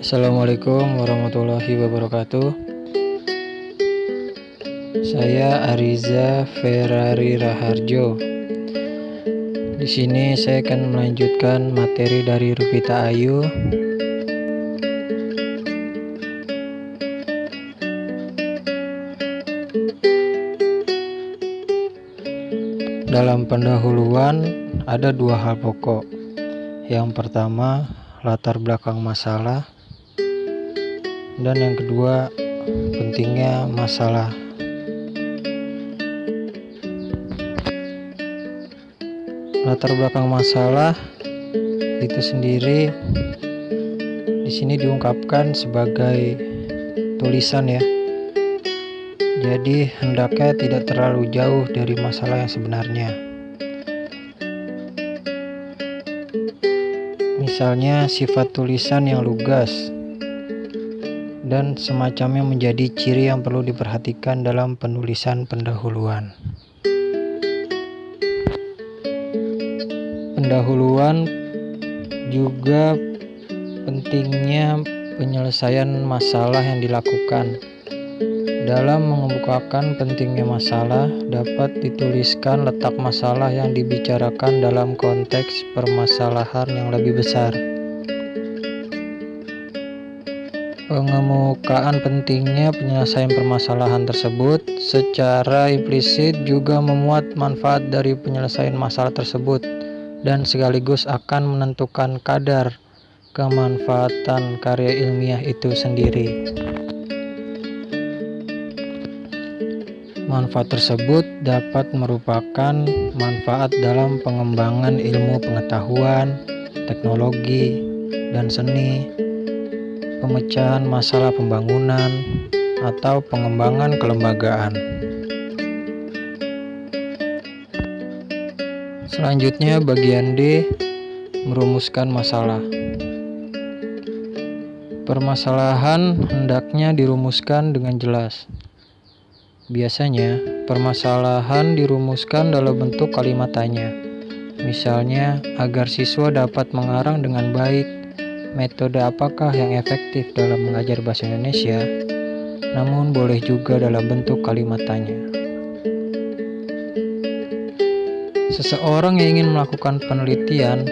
Assalamualaikum warahmatullahi wabarakatuh. Saya Ariza Ferrari Raharjo. Di sini saya akan melanjutkan materi dari Rufita Ayu. Dalam pendahuluan ada dua hal pokok. Yang pertama, latar belakang masalah, dan yang kedua, pentingnya masalah. Latar belakang masalah itu sendiri di sini diungkapkan sebagai tulisan ya. Jadi hendaknya tidak terlalu jauh dari masalah yang sebenarnya. Misalnya sifat tulisan yang lugas dan semacamnya menjadi ciri yang perlu diperhatikan dalam penulisan pendahuluan. Pendahuluan juga pentingnya penyelesaian masalah yang dilakukan. Dalam mengemukakan pentingnya masalah, dapat dituliskan letak masalah yang dibicarakan dalam konteks permasalahan yang lebih besar. Pengemukaan pentingnya penyelesaian permasalahan tersebut secara implisit juga memuat manfaat dari penyelesaian masalah tersebut dan sekaligus akan menentukan kadar kemanfaatan karya ilmiah itu sendiri. Manfaat tersebut dapat merupakan manfaat dalam pengembangan ilmu pengetahuan, teknologi, dan seni, pemecahan masalah pembangunan, atau pengembangan kelembagaan. Selanjutnya bagian D, merumuskan masalah. Permasalahan hendaknya dirumuskan dengan jelas. Biasanya, permasalahan dirumuskan dalam bentuk kalimat tanya. Misalnya, agar siswa dapat mengarang dengan baik, metode apakah yang efektif dalam mengajar bahasa Indonesia? Namun boleh juga dalam bentuk kalimat tanya. Seseorang yang ingin melakukan penelitian,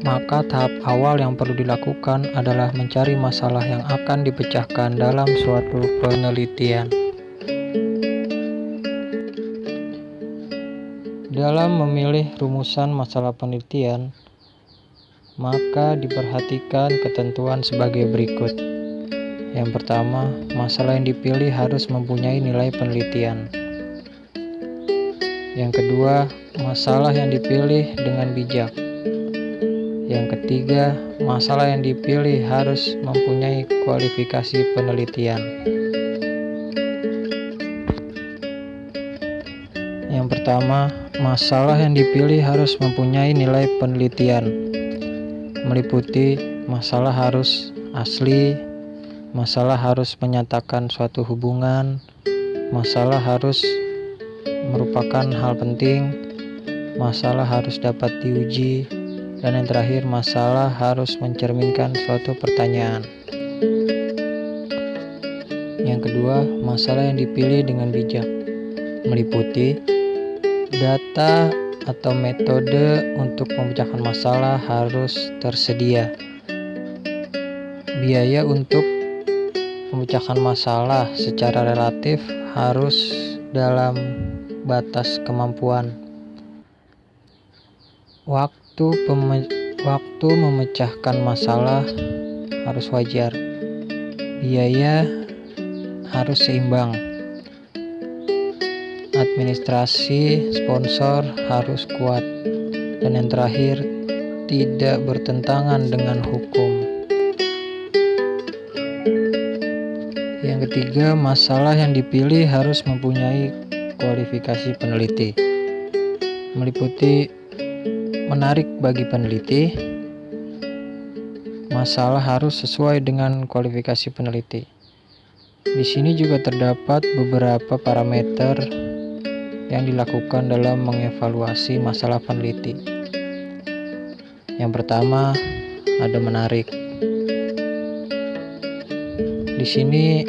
maka tahap awal yang perlu dilakukan adalah mencari masalah yang akan dipecahkan dalam suatu penelitian. Dalam memilih rumusan masalah penelitian, maka diperhatikan ketentuan sebagai berikut. Yang pertama, masalah yang dipilih harus mempunyai nilai penelitian. Yang kedua, masalah yang dipilih dengan bijak. Yang ketiga, masalah yang dipilih harus mempunyai kualifikasi penelitian. Yang pertama, masalah yang dipilih harus mempunyai nilai penelitian. Meliputi masalah harus asli, masalah harus menyatakan suatu hubungan, masalah harus merupakan hal penting, masalah harus dapat diuji, dan yang terakhir, masalah harus mencerminkan suatu pertanyaan. Yang kedua, masalah yang dipilih dengan bijak meliputi data atau metode untuk memecahkan masalah harus tersedia. Biaya untuk memecahkan masalah secara relatif harus dalam batas kemampuan. Waktu memecahkan masalah harus wajar. Biaya harus seimbang. Administrasi sponsor harus kuat. Dan yang terakhir, tidak bertentangan dengan hukum. Yang ketiga, masalah yang dipilih harus mempunyai kualifikasi peneliti. Meliputi menarik bagi peneliti. Masalah harus sesuai dengan kualifikasi peneliti. Di sini juga terdapat beberapa parameter yang dilakukan dalam mengevaluasi masalah peneliti. Yang pertama, ada menarik. Di sini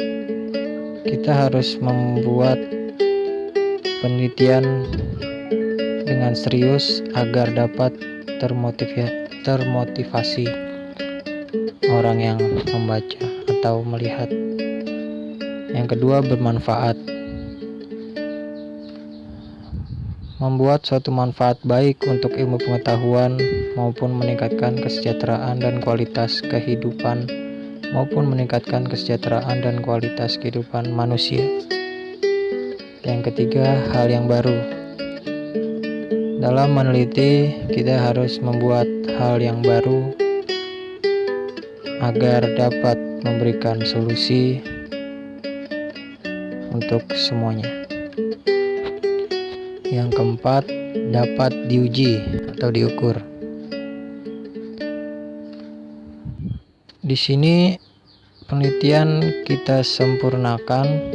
kita harus membuat penelitian dengan serius agar dapat termotivasi orang yang membaca atau melihat. Yang kedua, bermanfaat. Membuat suatu manfaat baik untuk ilmu pengetahuan maupun meningkatkan kesejahteraan dan kualitas kehidupan manusia. Yang ketiga, hal yang baru. Dalam meneliti, kita harus membuat hal yang baru agar dapat memberikan solusi untuk semuanya. Yang keempat, dapat diuji atau diukur. Di sini penelitian kita sempurnakan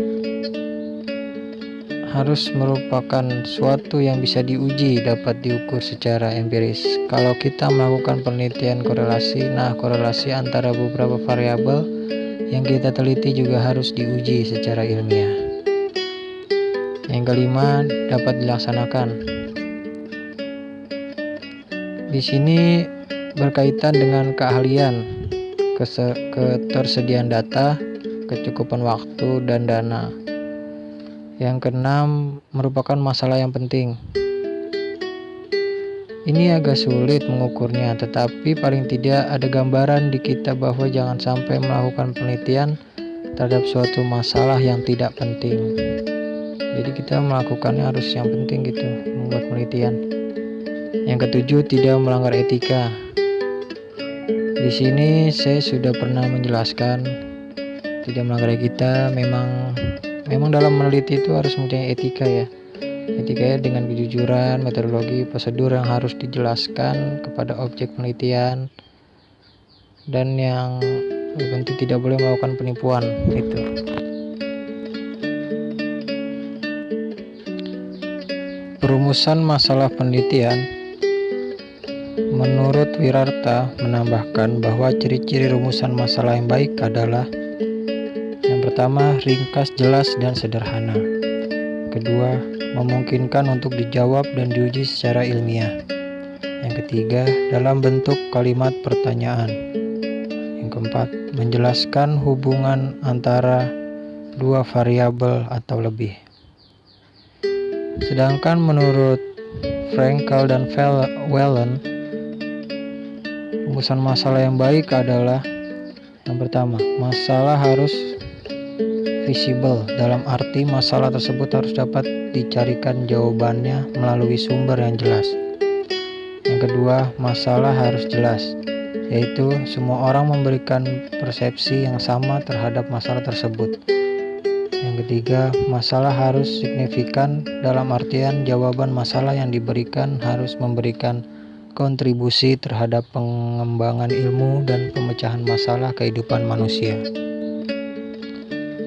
harus merupakan suatu yang bisa diuji, dapat diukur secara empiris. Kalau kita melakukan penelitian korelasi, korelasi antara beberapa variabel yang kita teliti juga harus diuji secara ilmiah. Yang kelima, dapat dilaksanakan. Di sini berkaitan dengan keahlian, ketersediaan data, kecukupan waktu, dan dana. Yang keenam, merupakan masalah yang penting. Ini agak sulit mengukurnya, tetapi paling tidak ada gambaran di kita bahwa jangan sampai melakukan penelitian terhadap suatu masalah yang tidak penting. Jadi kita melakukannya harus yang penting gitu, membuat penelitian. Yang ketujuh, tidak melanggar etika. Di sini saya sudah pernah menjelaskan tidak melanggar etika. Memang dalam meneliti itu harus mempunyai etika ya. Etika dengan kejujuran, metodologi, prosedur yang harus dijelaskan kepada objek penelitian, dan yang lebih penting tidak boleh melakukan penipuan itu. Perumusan masalah penelitian. Menurut Wirarta menambahkan bahwa ciri-ciri rumusan masalah yang baik adalah: yang pertama, ringkas, jelas, dan sederhana. Kedua, memungkinkan untuk dijawab dan diuji secara ilmiah. Yang ketiga, dalam bentuk kalimat pertanyaan. Yang keempat, menjelaskan hubungan antara dua variabel atau lebih. Sedangkan menurut Frankel dan Whelan, rumusan masalah yang baik adalah: yang pertama, masalah harus visible, dalam arti masalah tersebut harus dapat dicarikan jawabannya melalui sumber yang jelas. Yang kedua, masalah harus jelas, yaitu semua orang memberikan persepsi yang sama terhadap masalah tersebut. Yang ketiga, masalah harus signifikan, dalam artian jawaban masalah yang diberikan harus memberikan kontribusi terhadap pengembangan ilmu dan pemecahan masalah kehidupan manusia.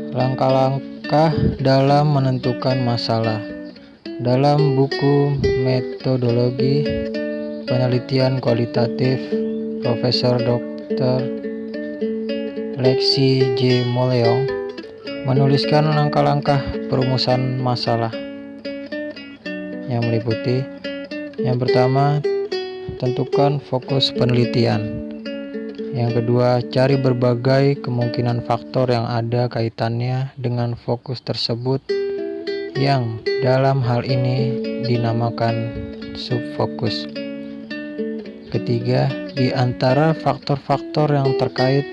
Langkah-langkah dalam menentukan masalah. Dalam buku Metodologi Penelitian Kualitatif Profesor Dr. Lexi J. Moleong menuliskan langkah-langkah perumusan masalah yang meliputi: yang pertama, tentukan fokus penelitian. Yang kedua, cari berbagai kemungkinan faktor yang ada kaitannya dengan fokus tersebut, yang dalam hal ini dinamakan subfokus. Ketiga, di antara faktor-faktor yang terkait,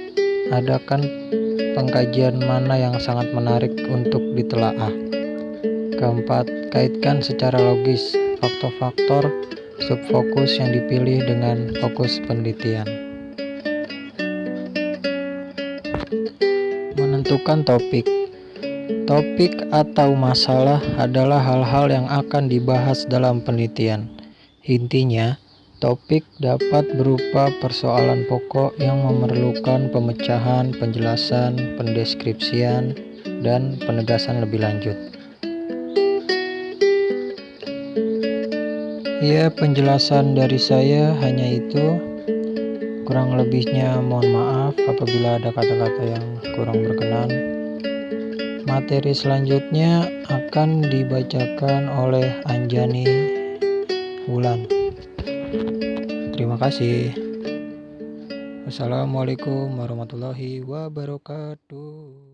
adakan pengkajian mana yang sangat menarik untuk ditelaah. Keempat, kaitkan secara logis faktor-faktor subfokus yang dipilih dengan fokus penelitian. Menentukan topik. Topik atau masalah adalah hal-hal yang akan dibahas dalam penelitian. Intinya, topik dapat berupa persoalan pokok yang memerlukan pemecahan, penjelasan, pendeskripsian, dan penegasan lebih lanjut. Ya, penjelasan dari saya hanya itu. Kurang lebihnya mohon maaf apabila ada kata-kata yang kurang berkenan. Materi selanjutnya akan dibacakan oleh Anjani Wulan. Terima kasih. Wassalamualaikum warahmatullahi wabarakatuh.